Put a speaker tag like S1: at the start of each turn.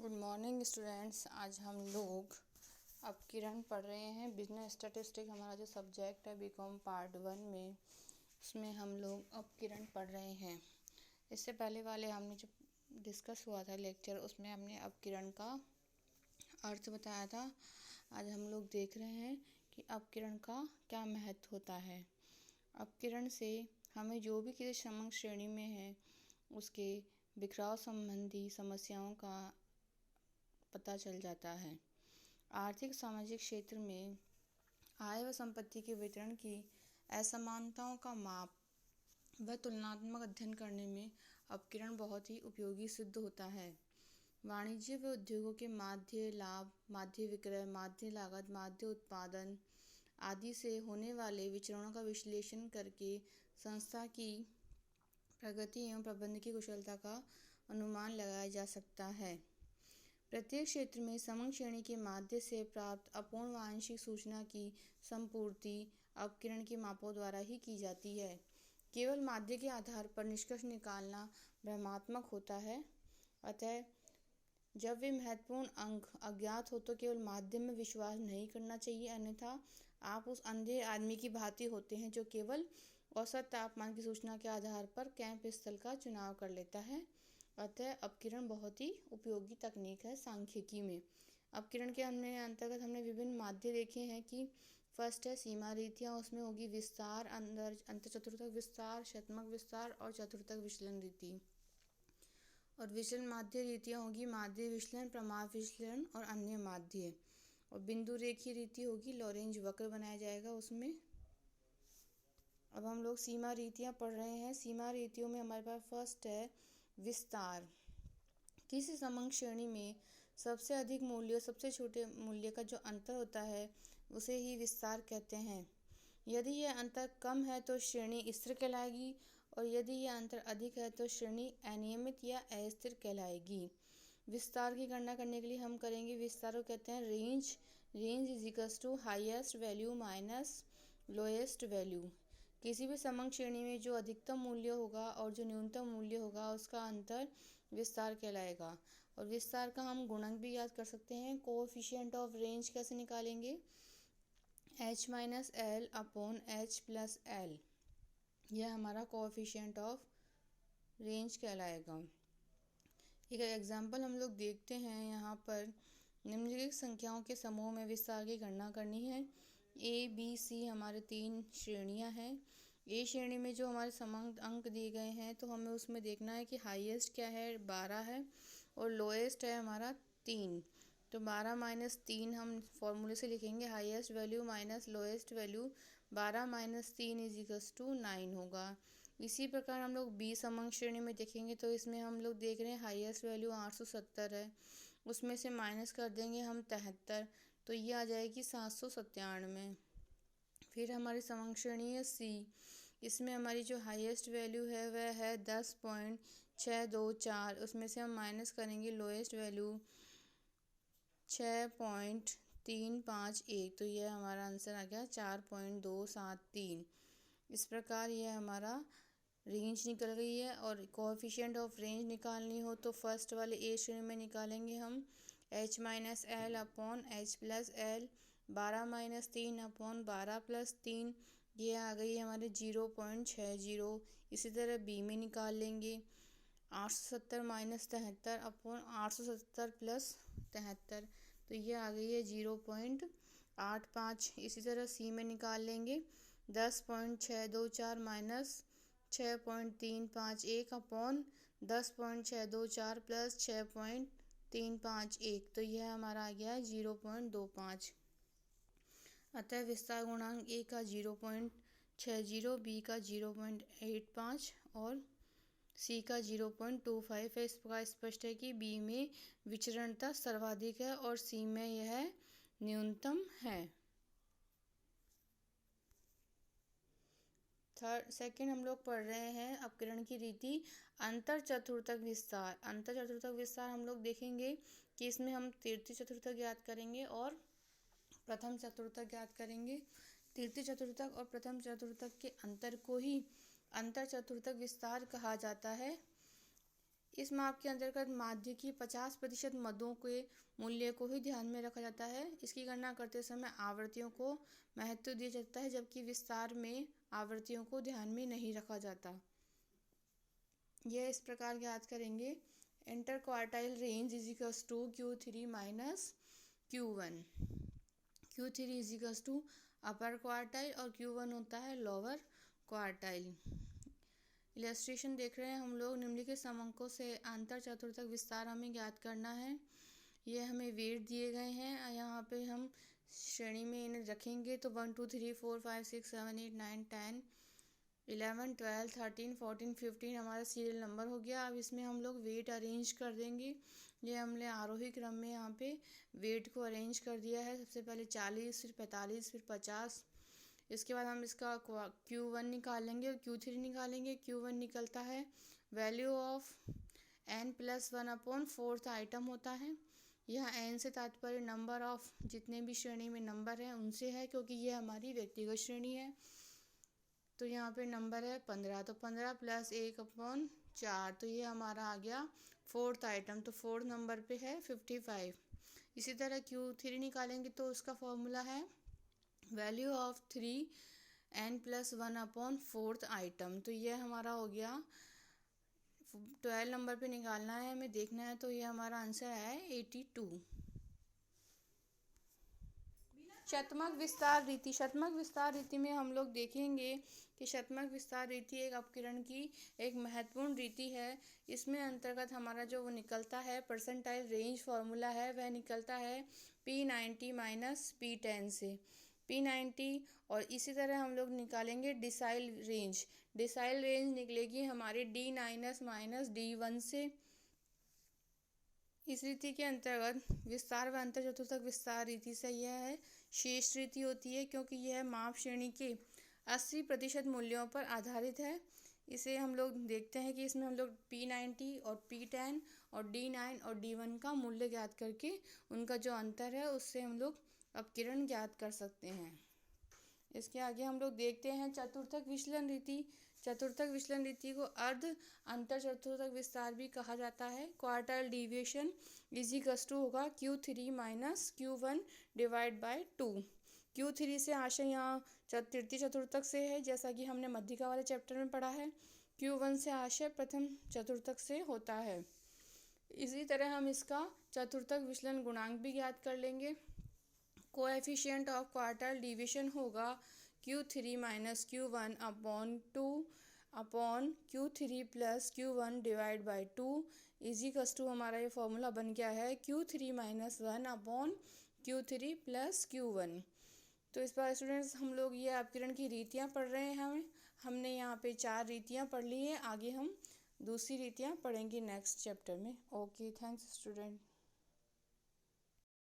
S1: Good morning students. आज हम लोग अपकिरण पढ़ रहे हैं। बिजनेस स्टैटिस्टिक हमारा जो सब्जेक्ट है बीकॉम पार्ट 1 में, उसमें हम लोग अपकिरण पढ़ रहे हैं। इससे पहले वाले हमने जो डिस्कस हुआ था लेक्चर, उसमें हमने अपकिरण का अर्थ बताया था। आज हम लोग देख रहे हैं कि अपकिरण का क्या महत्व होता है। अपकिरण से हमें जो भी किसी समग्र श्रेणी में है उसके बिखराव संबंधी समस्याओं का पता चल जाता है। आर्थिक सामाजिक क्षेत्र में आय व संपत्ति के वितरण की असमानताओं का माप व तुलनात्मक अध्ययन करने में अपकिरण बहुत ही उपयोगी सिद्ध होता है। वाणिज्य व उद्योगों के माध्य लाभ, माध्य विक्रय, माध्य लागत, माध्य उत्पादन आदि से होने वाले विचरणों का विश्लेषण करके संस्था की प्रगति एवं प्रबंधन की कुशलता का अनुमान लगाया जा सकता है। प्रत्येक क्षेत्र में समग्र श्रेणी के माध्य से प्राप्त अपूर्ण व आंशिक सूचना की संपूर्ति अपकिरण के मापों द्वारा ही की जाती है। केवल माध्य के आधार पर निष्कर्ष निकालना भ्रमात्मक होता है। अतः जब वे महत्वपूर्ण अंक अज्ञात हो तो केवल माध्य में विश्वास नहीं करना चाहिए, अन्यथा आप उस अंधे आदमी की भांति होते हैं जो केवल औसत तापमान की सूचना के आधार पर कैंप स्थल का चुनाव कर लेता है। अतः अपकिरण बहुत ही उपयोगी तकनीक है सांख्यिकी में। अपकिरण के अंतर्गत हमने विभिन्न माध्य देखे हैं कि फर्स्ट है सीमा रीतियाँ, उसमें होगी विस्तार, अंतर चतुर्थक विस्तार, शतमक विस्तार और चतुर्थक विचलन रीति। और विचलन माध्य रीतियाँ होगी माध्य विचलन, प्रमाप विचलन और अन्य माध्य। और बिंदु रेखीय रीति होगी, लॉरेंज वक्र बनाया जाएगा उसमें। अब हम लोग सीमा रीतियाँ पढ़ रहे हैं। सीमा रीतियों में हमारे पास फर्स्ट है विस्तार। किसी समग्र श्रेणी में सबसे अधिक मूल्य और सबसे छोटे मूल्य का जो अंतर होता है उसे ही विस्तार कहते हैं। यदि यह अंतर कम है तो श्रेणी स्थिर कहलाएगी और यदि यह अंतर अधिक है तो श्रेणी अनियमित या अस्थिर कहलाएगी। विस्तार की गणना करने के लिए हम करेंगे, विस्तार को कहते हैं range. Range is equals to highest value minus lowest value. किसी भी समग्र श्रेणी में जो अधिकतम मूल्य होगा और जो न्यूनतम मूल्य होगा उसका अंतर विस्तार कहलाएगा। और विस्तार का हम गुणक भी याद कर सकते हैं। कोएफिशिएंट ऑफ रेंज कैसे निकालेंगे? h minus L upon h plus L, यह हमारा कोएफिशिएंट ऑफ रेंज कहलाएगा। एक एग्जाम्पल हम लोग देखते हैं। यहाँ पर निम्नलिखित संख्याओं के समूह में विस्तार की गणना करनी है। ए बी सी हमारे 3 श्रेणियाँ हैं। ए श्रेणी में जो हमारे समंक अंक दिए गए हैं तो हमें उसमें देखना है कि हाईएस्ट क्या है, 12 है और लोएस्ट है हमारा 3। तो 12 माइनस 3 हम फॉर्मूले से लिखेंगे, highest value minus lowest value, 12 minus 3 is equals to 9 होगा। इसी प्रकार हम लोग बी समंक श्रेणी में देखेंगे तो इसमें हम लोग देख रहे हैं हाईएस्ट वैल्यू 870 है, उसमें से माइनस कर देंगे हम 73, तो ये आ जाएगी 797। फिर हमारी समंक श्रेणी है सी। इसमें हमारी जो हाईएस्ट वैल्यू है वह है 10.624, उसमें से हम माइनस करेंगे लोएस्ट वैल्यू 6.351, तो यह हमारा आंसर आ गया 4.273। इस प्रकार यह हमारा रेंज निकल गई है। और कोएफिशिएंट ऑफ रेंज निकालनी हो तो फर्स्ट वाले ए श्रेणी में निकालेंगे हम h minus L upon h plus L, 12 minus 3 upon 12 plus 3, ये आ गई हमारे 0.60। इसी तरह बी में निकाल लेंगे 870 माइनस 73 अपॉन 870 प्लस 73, तो ये आ गई है 0.85। इसी तरह सी में निकाल लेंगे 10.624 माइनस 6.351 अपॉन 10.624 प्लस 6.351, तो यह हमारा आ गया 0.25। अतः विस्तार गुणांक ए का 0.60, बी का 0.85 और सी का 0.25 है। इस प्रकार स्पष्ट है कि बी में विचरणता सर्वाधिक है और सी में यह न्यूनतम है। सेकंड हम लोग पढ़ रहे हैं अपकिरण की रीति अंतर चतुर्थक विस्तार। अंतर चतुर्थक विस्तार हम लोग देखेंगे कि इसमें हम तृतीय चतुर्थक ज्ञात करेंगे और प्रथम चतुर्थक ज्ञात करेंगे। तृतीय चतुर्थक और प्रथम चतुर्थक के अंतर को ही अंतर चतुर्थक विस्तार कहा जाता है। इस माप के अंतर्गत माध्य की 50% मदों के मूल्य को ही ध्यान में रखा जाता है। इसकी गणना करते समय आवर्तियों को महत्व दिया जाता है, जबकि विस्तार में आवर्तियों को ध्यान में नहीं रखा जाता। यह इस प्रकार ज्ञात करेंगे। Interquartile range is equals to Q3 minus Q1। Q3 is equals to upper quartile और Q1 होता है लोअर क्वार्टाइल। इलस्ट्रेशन देख रहे हैं हम लोग। निम्नलिखित समंकों से अंतर चतुर्थक विस्तार हमें ज्ञात करना है। ये हमें वेट दिए गए हैं। यहाँ पे हम श्रेणी में इन्हें रखेंगे तो 1 2 3 4 5 6 7 8 9 10 11 12 13 14 15 हमारा सीरियल नंबर हो गया। अब इसमें हम लोग वेट अरेंज कर देंगे। ये हमने आरोही क्रम में यहाँ पे वेट को अरेंज कर दिया है। सबसे पहले 40, फिर 45, फिर 50। इसके बाद हम इसका Q1 निकालेंगे और Q3 निकालेंगे। Q1 निकलता है वैल्यू ऑफ n+1/4 आइटम होता है। यह n से तात्पर्य नंबर ऑफ जितने भी श्रेणी में नंबर हैं उनसे है, क्योंकि ये हमारी व्यक्तिगत श्रेणी है। तो यहाँ पे नंबर है 15, तो 15 + 1/4, तो ये हमारा आ गया 4th आइटम। तो 4th नंबर पे है 55। इसी तरह Q3 निकालेंगे तो उसका फॉर्मूला है वैल्यू ऑफ 3n+1/4 आइटम। तो ये हमारा हो गया 12 नंबर पे निकालना है, हमें देखना है। तो ये हमारा आंसर है 82। शतमक विस्तार रीति। शतमक विस्तार रीति में हम लोग देखेंगे कि शतमक विस्तार रीति एक अपकिरण की एक महत्वपूर्ण रीति है। इसमें अंतर्गत हमारा जो वो निकलता है परसेंटाइल रेंज फार्मूला है, वह निकलता है P90 माइनस P10 से P90। और इसी तरह हम लोग निकालेंगे डिसाइल रेंज। डिसाइल रेंज निकलेगी हमारी D- माइनस D1 से। इस रीति के अंतर्गत विस्तार व अंतर चतुर्थक विस्तार रीति से यह है शेष रीति होती है, क्योंकि यह माप श्रेणी के 80% मूल्यों पर आधारित है। इसे हम लोग देखते हैं कि इसमें हम लोग P90 और P10 और D9 और D1 का मूल्य ज्ञात करके उनका जो अंतर है उससे हम लोग अपकिरण ज्ञात कर सकते हैं। इसके आगे हम लोग देखते हैं चतुर्थक विचलन रीति। चतुर्थक विचलन रीति को अर्ध अंतर चतुर्थक विस्तार भी कहा जाता है। Quartile deviation is equals to होगा Q3 minus Q1 divide by 2। Q3 से आशय यहाँ तृतीय चतुर्थक से है, जैसा कि हमने मध्यिका वाले चैप्टर में पढ़ा है। Q1 से आशय प्रथम चतुर्थक से होता है। इसी तरह हम इसका चतुर्थक विचलन गुणांक भी ज्ञात कर लेंगे। कोएफिशिएंट ऑफ क्वार्टाइल डिविएशन होगा Q3 minus Q1 upon 2 upon Q3 plus Q1 divide by 2 is equals to हमारा ये फॉर्मूला बन गया है Q3 minus 1 upon Q3 plus Q1। तो इस बार स्टूडेंट्स हम लोग ये अपकिरण की रीतियाँ पढ़ रहे हैं। हमने यहाँ पे 4 रीतियाँ पढ़ ली है। आगे हम दूसरी रीतियाँ पढ़ेंगे नेक्स्ट चैप्टर में। Okay, thanks student.